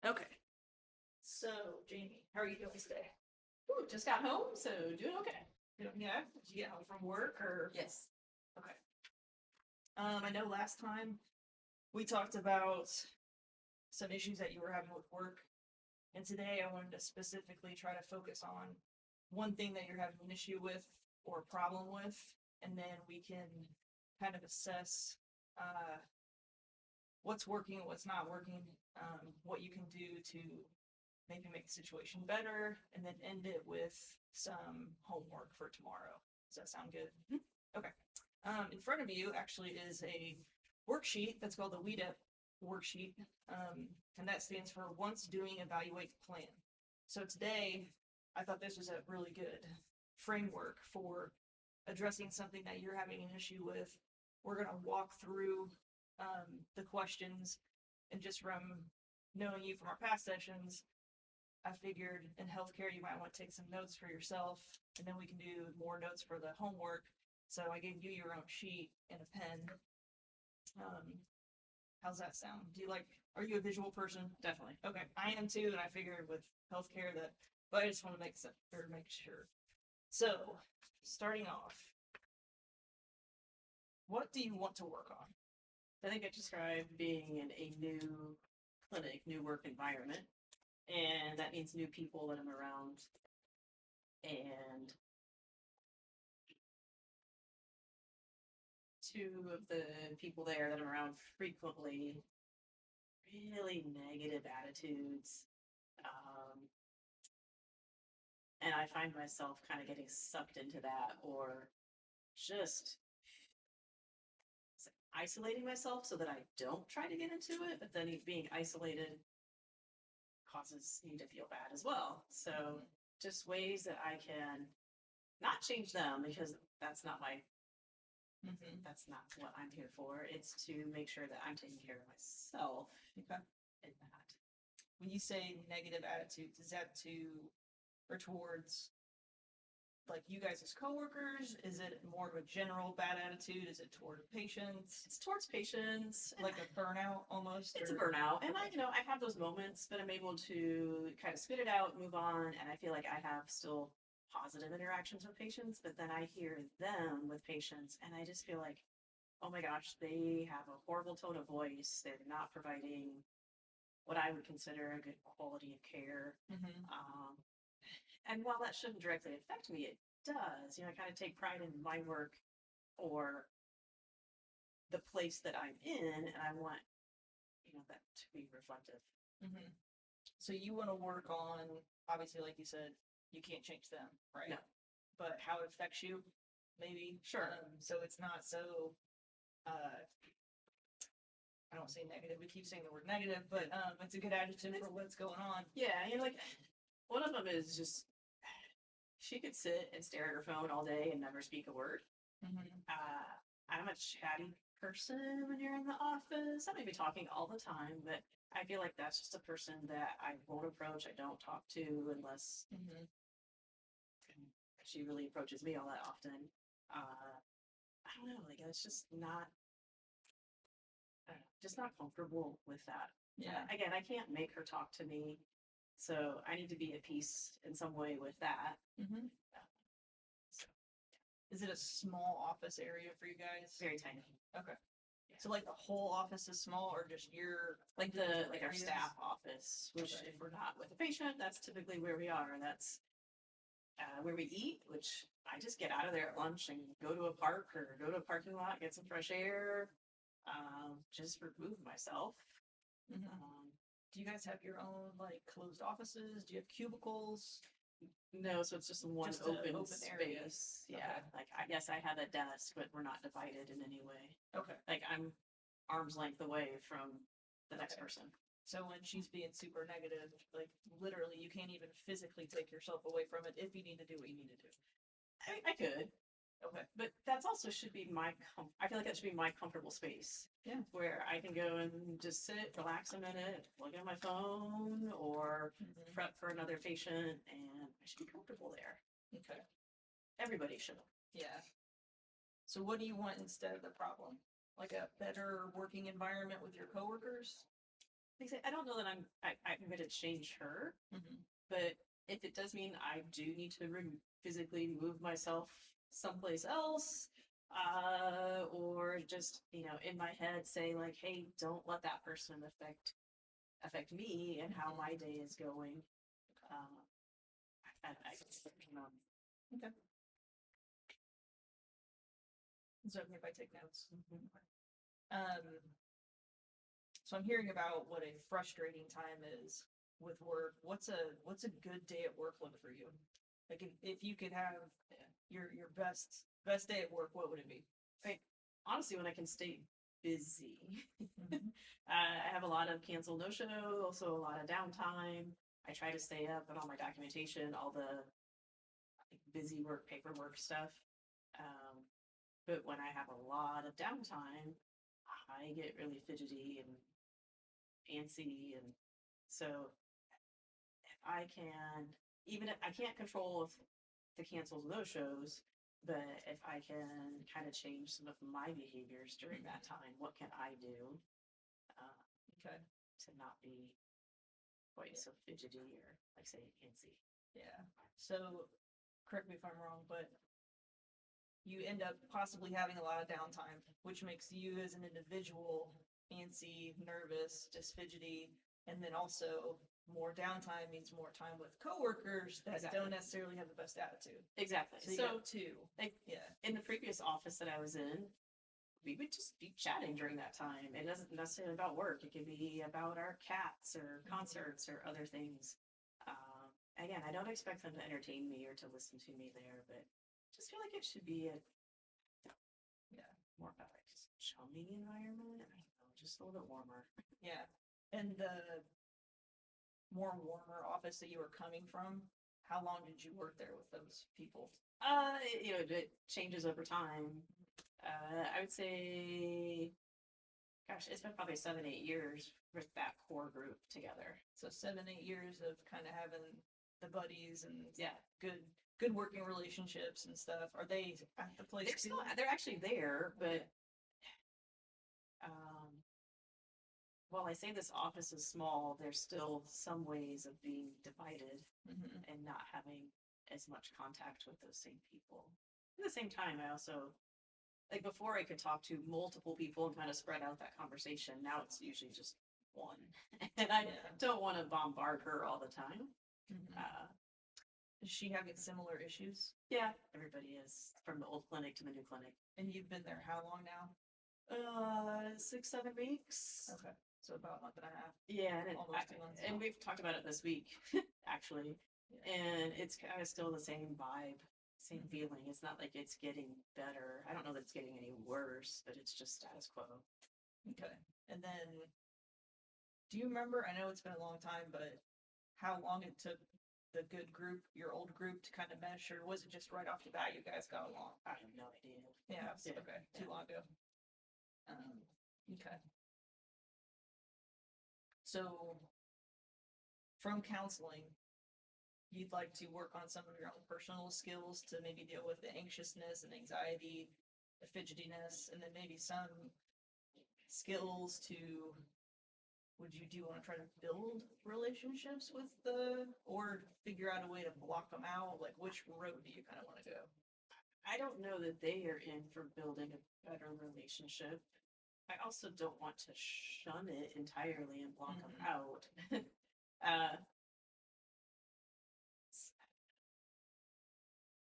Okay. So, Jamie, how are you doing today? Ooh, just got home, so doing okay. Yeah, did you get home from work or? Yes. Okay. I know last time we talked about some issues that you were having with work, and today I wanted to specifically try to focus on one thing that you're having an issue with or a problem with, and then we can kind of assess uh, what's working, what's not working, what you can do to maybe make the situation better, and then end it with some homework for tomorrow. Does that sound good? Mhm. Okay. In front of you actually is a worksheet that's called the Weed Up worksheet, and that stands for Once Doing Evaluate the Plan. So today, I thought this was a really good framework for addressing something that you're having an issue with. We're going to walk through the questions, and just from knowing you from our past sessions, I figured in healthcare you might want to take some notes for yourself, and then we can do more notes for the homework. So I gave you your own sheet and a pen. Um, how's that sound? Are you a visual person? Definitely. Okay, I am too, and I figured with healthcare that, but I just want to make sure. So, starting off, what do you want to work on? I think I described being in a new clinic, new work environment, and that means new people that I'm around. And two of the people there that I'm around frequently, really negative attitudes. Um, and I find myself kind of getting sucked into that or just isolating myself so that I don't try to get into it, but then being isolated causes me to feel bad as well. So just ways that I can not change them because Mm-hmm. that's not what I'm here for. It's to make sure that I'm taking care of myself Okay. in that. When you say negative attitudes, is that to or towards like you guys as coworkers? Is it more of a general bad attitude? Is it toward patients? It's towards patients, Like a burnout almost? it's a Or burnout. And okay. I have those moments, but I'm able to kind of spit it out, move on, and I feel like I have still positive interactions with patients, but then I hear them with patients and I just feel like, oh my gosh, they have a horrible tone of voice. They're not providing what I would consider a good quality of care. Mm-hmm. And while that shouldn't directly affect me, it does. I kind of take pride in my work or the place that I'm in, and I want, that to be reflective. Mm-hmm. So you want to work on, obviously, like you said, you can't change them, right? No, But how it affects you, maybe. sure. So it's not so. Uh, I don't say negative. We keep saying the word negative, but it's a good adjective for what's going on. Yeah, like one of them is just she could sit and stare at her phone all day and never speak a word. Mm-hmm. I'm a chatty person when you're in the office. I may be talking all the time, but I feel like that's just a person that I won't approach. I don't talk to unless Mm-hmm. she really approaches me all that often. I don't know, like it's just not comfortable with that. Yeah. Again, I can't make her talk to me, so I need to be at peace in some way with that. Mm-hmm. So Is it a small office area for you guys? very tiny. Okay. So like the whole office is small, or just your Like our areas? staff office, which Okay. if we're not with a patient, that's typically where we are. That's where we eat, which I just get out of there at lunch and go to a park or go to a parking lot, get some fresh air, just remove myself. Mm-hmm. Um, Do you guys have your own like closed offices? Do you have cubicles? no, so it's just one Just an open open area. space. Yeah, Okay. like I guess I have a desk, but we're not divided in any way. Okay. Like I'm arm's length away from the next Okay. person. So when she's being super negative, like literally, you can't even physically take yourself away from it if you need to do what you need to do. I could, Okay. but that's also should be I feel like that should be my comfortable space. Yeah. Where I can go and just sit, relax a minute, look at my phone, or Mm-hmm. prep for another patient, and I should be comfortable there. Okay. Everybody should. Yeah. So what do you want instead of the problem? Like a better working environment with your coworkers? like I say, I don't know that I'm going to change her, Mhm. but if it does mean I do need to physically move myself someplace else, or just, in my head say like, hey, don't let that person affect me and how my day is going. Um, I Okay. So if I take notes. Um, so I'm hearing about what a frustrating time is with work. What's a good day at work look for you? Like if you could have your best day at work, what would it be? Right. Honestly, when I can stay busy. Mhm. I have a lot of cancel no show, also a lot of downtime. I try to stay up on all my documentation, all the like, busy work, paperwork stuff. Um, but when I have a lot of downtime, I get really fidgety and antsy, and so if I can, even if I can't control if the cancels no shows, but if I can kind of change some of my behaviors during that time, what can I do uh, Okay. to not be quite so fidgety or, like, say, antsy? Yeah. So correct me if I'm wrong, but you end up possibly having a lot of downtime, which makes you as an individual antsy, nervous, just fidgety, and then also more downtime means more time with coworkers that Exactly. don't necessarily have the best attitude. Exactly. So you So, got two. like, Yeah. in the previous office that I was in, we would just be chatting during that time. It doesn't necessarily about work. It could be about our cats or concerts or other things. Again, I don't expect them to entertain me or to listen to me there, but just feel like it should be a Yeah. more of a just chummy environment. I don't know, just a little bit warmer. Yeah. And the more warmer office that you were coming from, how long did you work there with those people? It changes over time. I would say, gosh, it's been probably 7, 8 years with that core group together. So 7, 8 years of kind of having the buddies and Yeah, good working relationships and stuff. Are they at the place they're too? still they're actually there, but um, while I say this office is small, there's still some ways of being divided Mhm. and not having as much contact with those same people. At the same time, I also like before I could talk to multiple people and kind of spread out that conversation. Now it's usually just one, and I Yeah. don't want to bombard her all the time. Mhm. Uh, Is she having similar issues? yeah, everybody is from the old clinic to the new clinic. And you've been there how long now? 6, 7 weeks. Okay. So about a month and a half. Yeah, Almost 2 months. and we've talked about it this week, actually, Yeah. and it's kind of still the same vibe, same Mhm. feeling. It's not like it's getting better. I don't know that it's getting any worse, but it's just status quo. Okay. And then, do you remember? I know it's been a long time, but how long it took the good group, your old group, to kind of mesh, or was it just right off the bat you guys got along? I have no idea. Yeah. Yeah, Okay. yeah. Too long ago. Okay. So from counseling, you'd like to work on some of your own personal skills to maybe deal with the anxiousness and anxiety, the fidgetiness, and then maybe some skills to, do you want to try to build relationships with or figure out a way to block them out? Like, which road do you kind of want to go? I don't know that they are in for building a better relationship. I also don't want to shun it entirely and block them out. uh,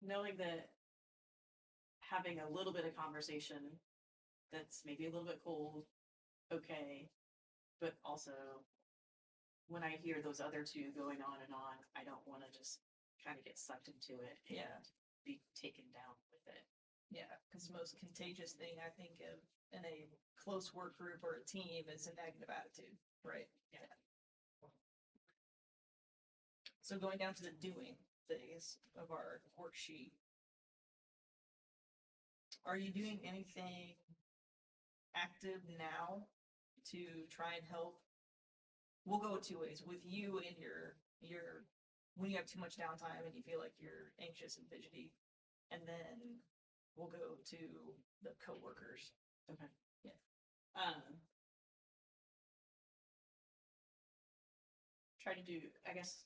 Knowing that having a little bit of conversation that's maybe a little bit cold, okay, but also when I hear those other two going on and on, I don't want to just kind of get sucked into it and Yeah. be taken down with it. Yeah, because the most contagious thing I think of in a close work group or a team is a negative attitude, right? Yeah. So going down to the doing phase of our worksheet, are you doing anything active now to try and help? We'll go two ways with you and your when you have too much downtime and you feel like you're anxious and fidgety, and then we'll go to the coworkers. Okay. Yeah. Um, try to do, I guess,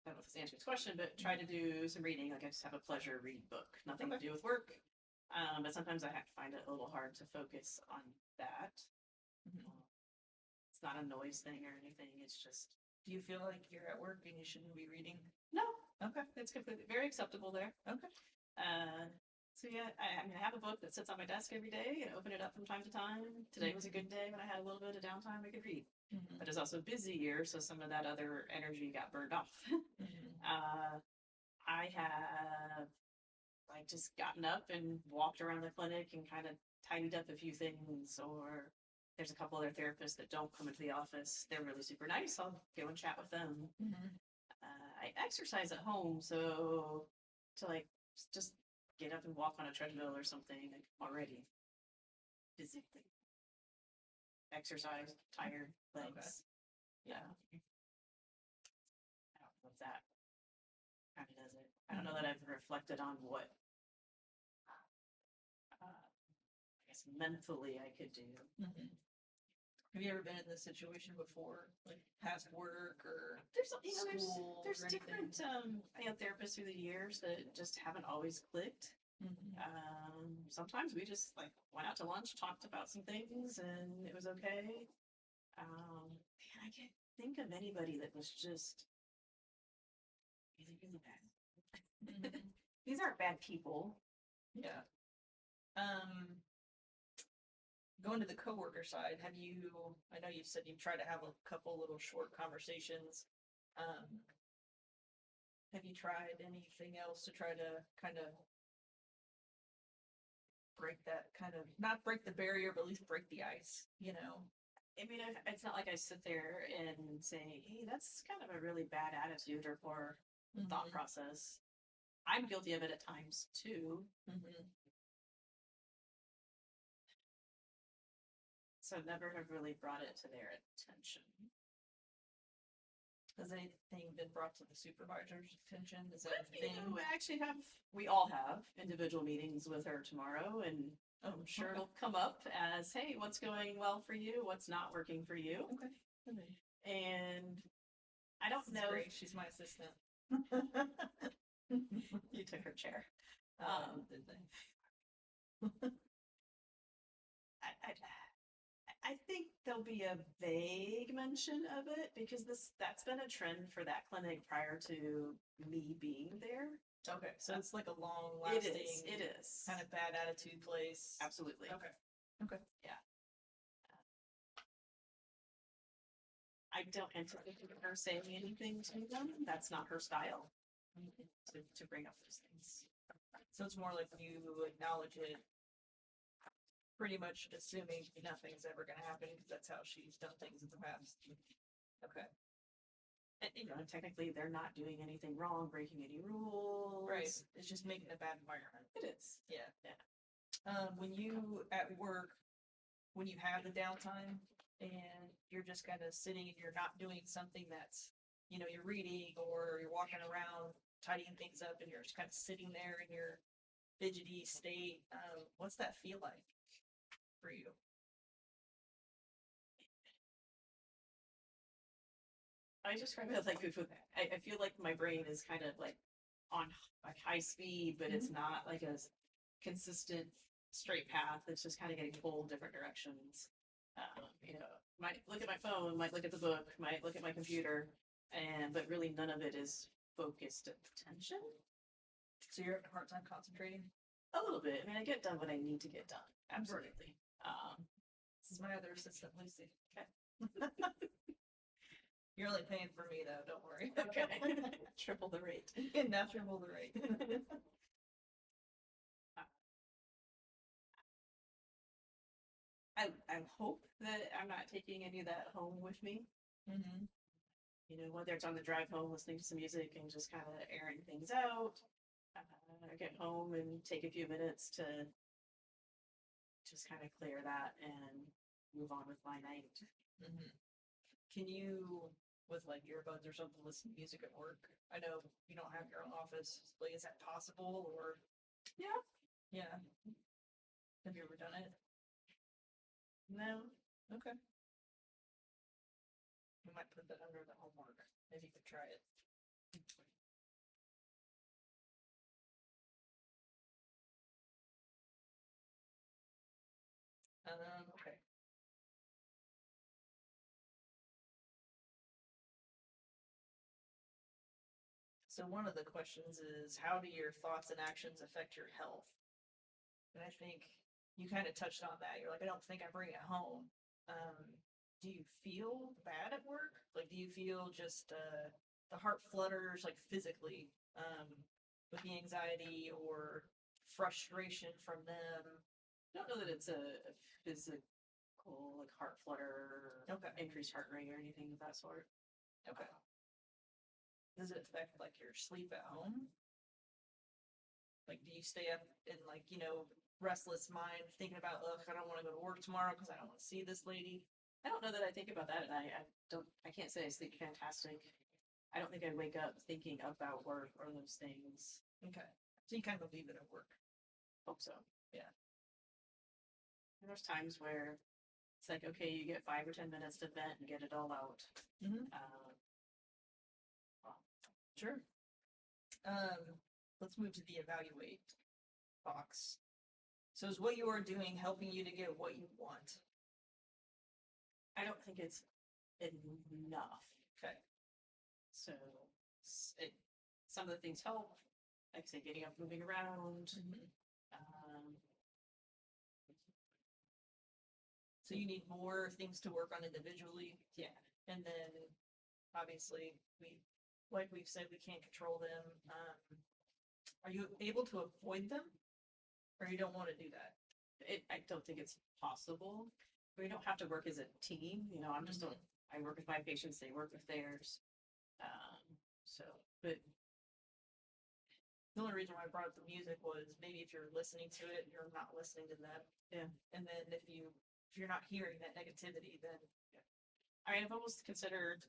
I don't know if this answers this question, but try to do some reading. Like I just have a pleasure read book, nothing to do with work. But sometimes I have to find it a little hard to focus on that. It's not a noise thing or anything. It's just, Do you feel like you're at work and you shouldn't be reading? no, Okay. it's completely very acceptable there. Okay. So yeah, I mean, I have a book that sits on my desk every day and open it up from time to time. Today was a good day when I had a little bit of downtime I could read. Mhm. But it's also a busy year, so some of that other energy got burned off. Mhm. I have like just gotten up and walked around the clinic and kind of tidied up a few things, or there's a couple other therapists that don't come into the office. They're really super nice. I'll go and chat with them. Mhm. I exercise at home, so to like just get up and walk on a treadmill or something, like already physically exercise, tired legs. Yeah. I don't know if that kind of does it. I don't know that I've reflected on what I guess mentally I could do. Mhm. Have you ever been in this situation before, like past work or There's school there's or anything? different therapists through the years that just haven't always clicked. Sometimes we just like went out to lunch, talked about some things, and it was okay. Man, I can't think of anybody that was just really, really bad. Mhm. These aren't bad people. Yeah. Going to the coworker side, have you, I know you said you try to have a couple little short conversations. Have you tried anything else to try to kind of break that kind of, not break the barrier, but at least break the ice, you know? I mean, it's not like I sit there and say, hey, that's kind of a really bad attitude or poor thought process. I'm guilty of it at times too. Mhm. So never have really brought it to their attention. Has anything been brought to the supervisor's attention? Is that a You thing? know, we all have individual meetings with her tomorrow, and Oh, I'm sure okay. it'll come up as, hey, what's going well for you? What's not working for you? Okay. And I don't That's know. great. She's my assistant. You took her chair. Did they? I think there'll be a vague mention of it because that's been a trend for that clinic prior to me being there. Okay, so it's like a long It lasting, is. It is. kind of bad attitude place. Absolutely. Okay. Okay. Yeah. I don't anticipate her saying anything to them. That's not her style to bring up those things. So it's more like you acknowledge it, pretty much assuming nothing's ever going to happen because that's how she's done things in the past. Okay. And, you know, technically they're not doing anything wrong, breaking any rules. Right. It's just making a bad environment. It is. Yeah. Yeah. When you at work, when you have the downtime and you're just kind of sitting and you're not doing something that's, you know, you're reading or you're walking around tidying things up and you're just kind of sitting there in your fidgety state, what's that feel like for you? I describe it like I feel like my brain is kind of like on like high speed, but it's not like a consistent straight path. It's just kind of getting pulled different directions. You know, might look at my phone, might look at the book, might look at my computer, but really none of it is focused attention. So you're having a hard time concentrating? A little bit. I mean, I get done what I need to get done. Absolutely. This is my other assistant, Lucy. Okay. You're only paying for me though, don't worry. Okay. Triple the rate. Not triple the rate. I hope that I'm not taking any of that home with me. Mm-hmm. You know, whether it's on the drive home, listening to some music and just kind of airing things out. Get home and take a few minutes to just kind of clear that and move on with my night. Mm-hmm. Can you, with like earbuds or something, listen to music at work? I know you don't have your own office. Like, is that possible or? Yeah. Yeah. Have you ever done it? No. Okay. We might put that under the homework. Maybe you could try it. Okay. So one of the questions is, how do your thoughts and actions affect your health? And I think you kind of touched on that. You're like, I don't think I bring it home. Do you feel bad at work? Like, do you feel just the heart flutters, like physically, with the anxiety or frustration from them? I don't know that it's a physical, like heart flutter, Okay. increased heart rate or anything of that sort. Okay. Does it affect like your sleep at home? Like, do you stay up in like, restless mind thinking about, ugh, I don't want to go to work tomorrow because I don't want to see this lady? I don't know that I think about that, and I can't say I sleep fantastic. I don't think I wake up thinking about work or those things. Okay. So you kind of leave it at work. Hope so. Yeah. And there's times where it's like, okay, you get 5 or 10 minutes to vent and get it all out. Mm-hmm. Sure. Let's move to the evaluate box. So is what you are doing helping you to get what you want? I don't think it's enough. Okay. So some of the things help, like say getting up, moving around. Mm-hmm. Um, So you need more things to work on individually. yeah, And then obviously like we've said, we can't control them. Are you able to avoid them? Or you don't want to do that? I don't think it's possible. We don't have to work as a team. I'm just don't. I work with my patients; they work with theirs. But The only reason why I brought up the music was maybe if you're listening to it, you're not listening to them. yeah, And then if you're not hearing that negativity, then I've almost considered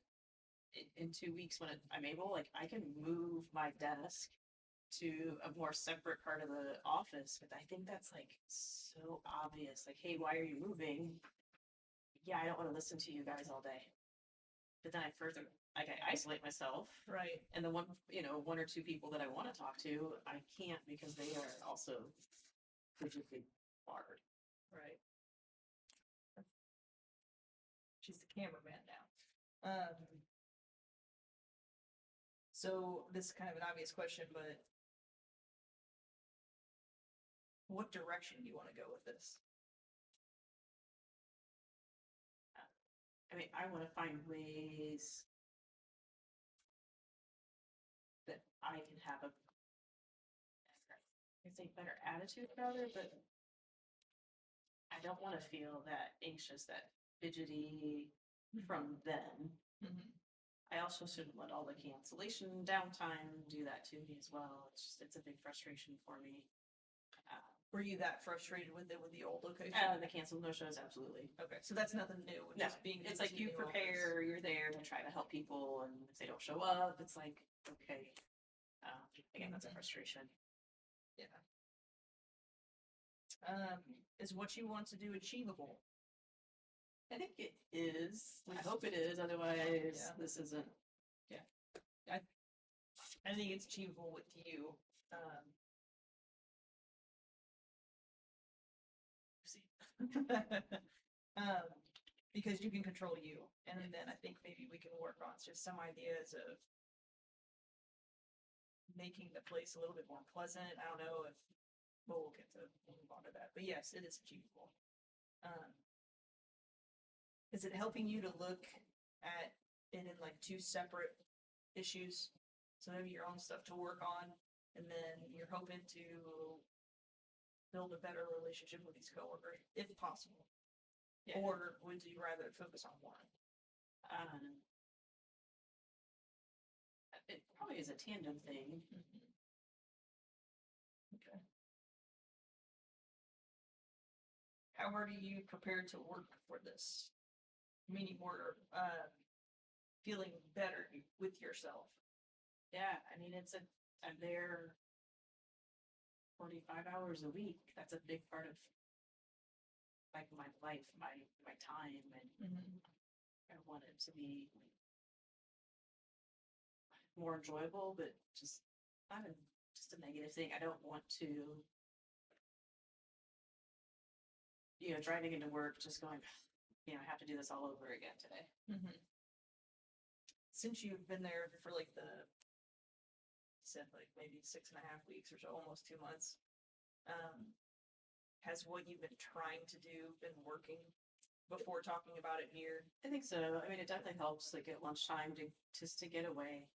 in 2 weeks when I'm able, like I can move my desk to a more separate part of the office, but I think that's like so obvious. Like, hey, why are you moving? Yeah, I don't want to listen to you guys all day. But then I isolate myself, right. and the one or two people that I want to talk to, I can't because they are also physically hard. Right. She's the cameraman now. So this is kind of an obvious question, but what direction do you want to go with this? I mean, I want to find ways that I can have I'd say better attitude about it, but I don't want to feel that anxious, that fidgety from them. Mm-hmm. I also shouldn't let all the cancellation downtime do that to me as well. It's a big frustration for me. Were you that frustrated with it with the old location? The cancel no shows, absolutely. Okay, so that's nothing new. No, Just being it's like you prepare, you're there to try to help people, and if they don't show up, it's like, okay. Again, that's a frustration. Yeah. Is what you want to do achievable? I think it is. I hope it is. Otherwise, this isn't. Yeah. I think it's achievable with you. Because you can control you. And then I think maybe we can work on just some ideas of making the place a little bit more pleasant. I don't know if we'll move on to that, but yes, it is achievable. Is it helping you to look at it in like two separate issues? So maybe your own stuff to work on, and then you're hoping to build a better relationship with these coworkers, if possible. Yeah. Or would you rather focus on one? It probably is a tandem thing. Mm-hmm. Okay. How hard are you prepared to work for this? Meaning more feeling better with yourself. Yeah, I mean I'm there 45 hours a week. That's a big part of like my life, my time, and I want it to be more enjoyable, but just not a, just a negative thing. I don't want to, driving into work, just going, I have to do this all over again today. Mm-hmm. Since you've been there for like said like maybe 6.5 weeks or so, almost 2 months, has what you've been trying to do been working before talking about it here? I think so. I mean, it definitely helps, like at lunchtime, to get away.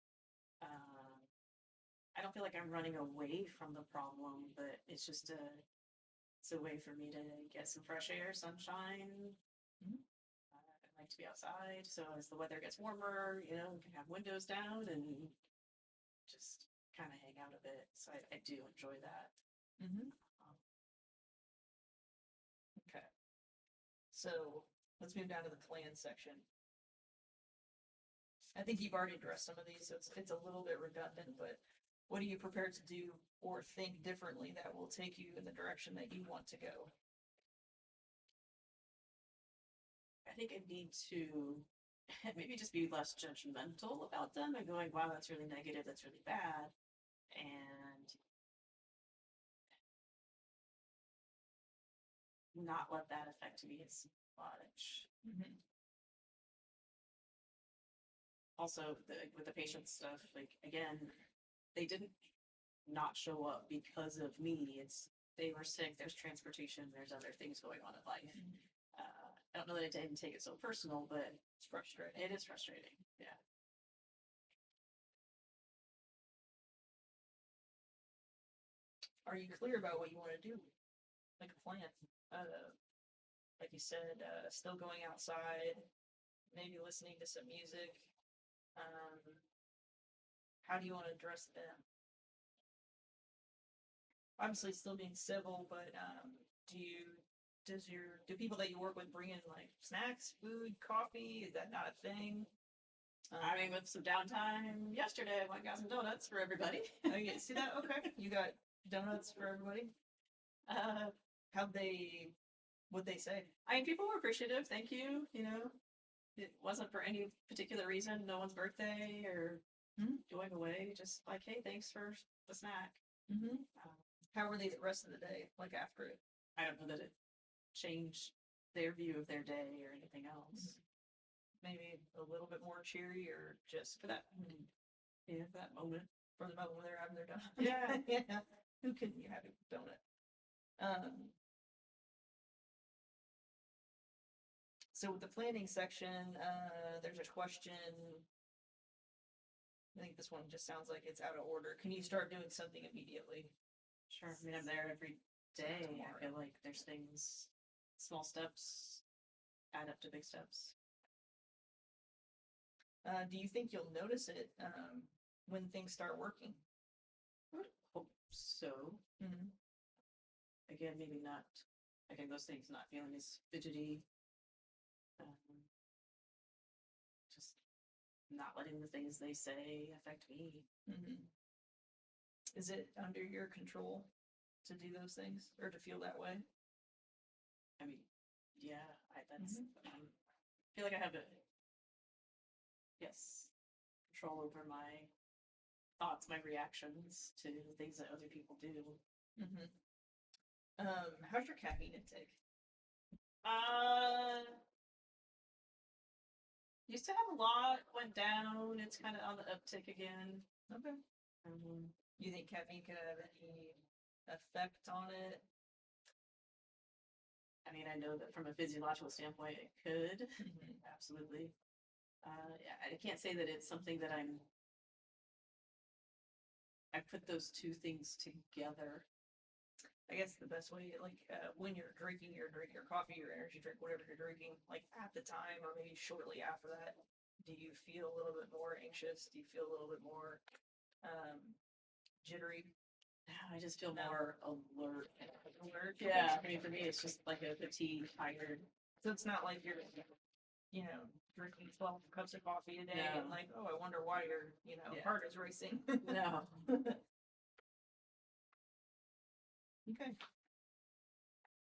I don't feel like I'm running away from the problem, but it's just it's a way for me to get some fresh air, sunshine. Mhm. I like to be outside, so as the weather gets warmer, we can have windows down and just kind of hang out a bit. So I do enjoy that. Mm-hmm. Um, Okay. So let's move down to the plan section. I think you've already addressed some of these, so it's a little bit redundant, but what are you prepared to do or think differently that will take you in the direction that you want to go? I think I need to maybe just be less judgmental about them and going, wow, that's really negative, that's really bad. And not let that affect me as much. Mm-hmm. Also, with the patient stuff, like, again, they didn't not show up because of me. It's they were sick, there's transportation, there's other things going on in life. I don't know that I didn't take it so personal, but It's frustrating. it is frustrating. Yeah. Are you clear about what you want to do? Like a plan? Like you said, still going outside, maybe listening to some music. How do you want to address them? Obviously, still being civil, but do people that you work with bring in like snacks, food, coffee? Is that not a thing? I mean, with some downtime yesterday, I went and got some donuts for everybody. Okay, see that? Okay, you got donuts for everybody. Uh, What'd they say? I mean, people were appreciative. Thank you. It wasn't for any particular reason, no one's birthday or going away. Just like, hey, thanks for the snack. Mm-hmm. How were they the rest of the day? Like after it? I don't know that it changed their view of their day or anything else. Maybe a little bit more cheery, or just For that, yeah, for that moment. for the moment when they're having their donut. Yeah. Yeah. Who couldn't you have a donut? So with the planning section, there's a question. I think this one just sounds like it's out of order. Can you start doing something immediately? Sure. I mean, I'm there every day. Tomorrow. I feel like there's things, small steps add up to big steps. Do you think you'll notice it when things start working? I would hope so. Mm-hmm. Again, maybe not, again, those things not feeling as fidgety. Just not letting the things they say affect me. Mm-hmm. Is it under your control to do those things or to feel that way? I mean, yeah, that's, I feel like I have yes, control over my thoughts, my reactions to things that other people do. Mm-hmm. How's your caffeine intake? Used to have a lot, went down. It's kind of on the uptick again. Okay. You think caffeine could have any effect on it? I mean, I know that from a physiological standpoint, it could. Mm-hmm. Absolutely. Yeah, I can't say that it's something that I put those two things together. I guess the best way, like when you're drinking your coffee, your energy drink, whatever you're drinking, like at the time or maybe shortly after that, do you feel a little bit more anxious? Do you feel a little bit more jittery? I just feel more alert. Alert? Yeah, I mean, for me, it's just like a fatigue, tired. So it's not like you're, drinking 12 cups of coffee a day and like, oh, I wonder why your, heart is racing. No. Okay.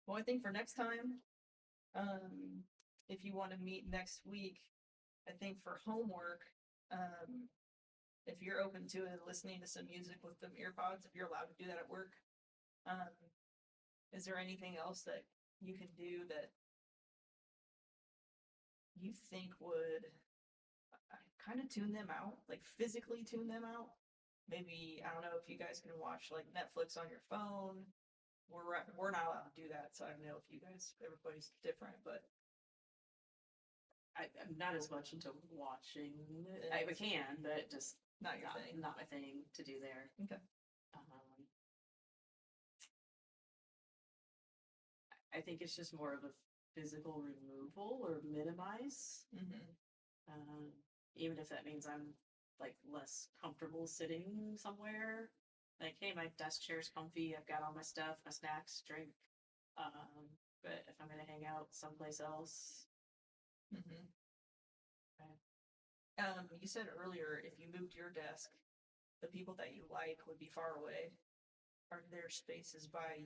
Well, I think for next time, if you want to meet next week, I think for homework, if you're open to it, listening to some music with them earpods, if you're allowed to do that at work, um, is there anything else that you can do that you think would kind of tune them out, like physically tune them out? Maybe, I don't know if you guys can watch like Netflix on your phone. We're not allowed to do that, so I don't know if you guys, everybody's different, but I'm not as much into watching it. I can, but just not your thing. Not my thing to do there. Okay. I think it's just more of a physical removal or minimize. Even if that means I'm like less comfortable sitting somewhere. Like, hey, my desk chair's comfy. I've got all my stuff, my snacks, drink. But if I'm gonna hang out someplace else, you said earlier if you moved your desk, the people that you like would be far away. Are there spaces by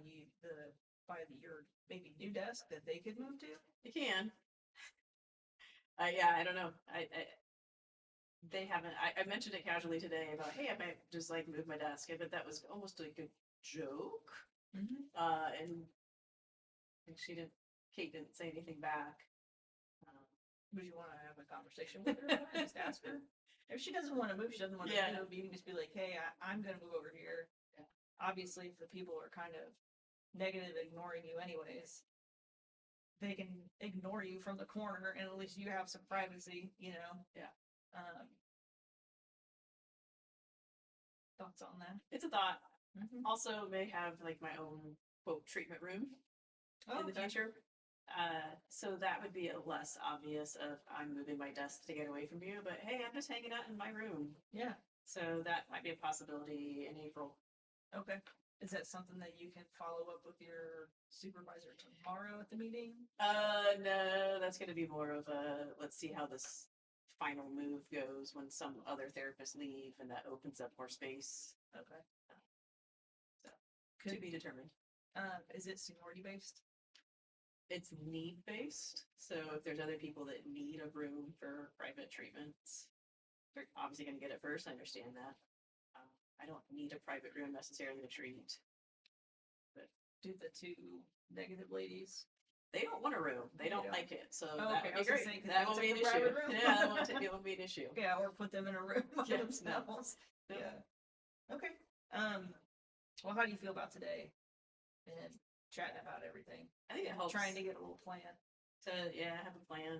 your maybe new desk that they could move to? you can. Yeah, I don't know. They haven't. I mentioned it casually today about, hey, I might just like move my desk. I bet that was almost like a joke. And Kate didn't say anything back. Would you want to have a conversation with her? Just ask her. If she doesn't want to move, she doesn't want to move. You can just be like, hey, I'm going to move over here. Yeah. Obviously, if the people are kind of negative, ignoring you anyways, they can ignore you from the corner, and at least you have some privacy, Yeah. Thoughts on that? It's a thought. Also, may have like my own quote treatment room in the future. So that would be a less obvious of I'm moving my desk to get away from you, but hey, I'm just hanging out in my room. Yeah. So that might be a possibility in April. Okay. Is that something that you can follow up with your supervisor tomorrow at the meeting? No, that's going to be more of a, let's see how this final move goes when some other therapists leave and that opens up more space. Okay. So, to be determined. Is it seniority based? It's need based. So if there's other people that need a room for private treatments, they're obviously going to get it first. I understand that. I don't need a private room necessarily to treat. But do the two negative ladies? They don't want a room. They don't like it. So that would be great. That won't be an issue. Yeah, it won't be an issue. Yeah, or put them in a room by themselves. No. Yeah. Okay. Well, how do you feel about today? And chatting about everything. I think it helps. Trying to get a little plan. Have a plan.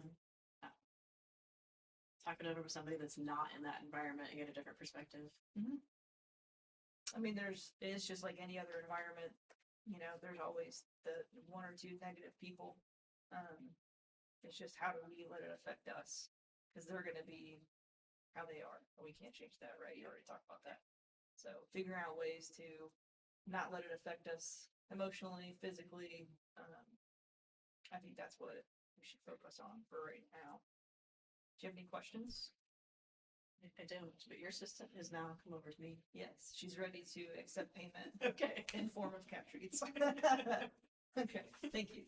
Talking it over with somebody that's not in that environment and get a different perspective. I mean, it's just like any other environment. There's always the one or two negative people. It's just how do we let it affect us? Because they're going to be how they are. We can't change that, right? You already talked about that. So figuring out ways to not let it affect us emotionally, physically. I think that's what we should focus on for right now. Do you have any questions? I don't, but your assistant has now come over to me. Yes, she's ready to accept payment. Okay. In form of cap treats. Okay, thank you.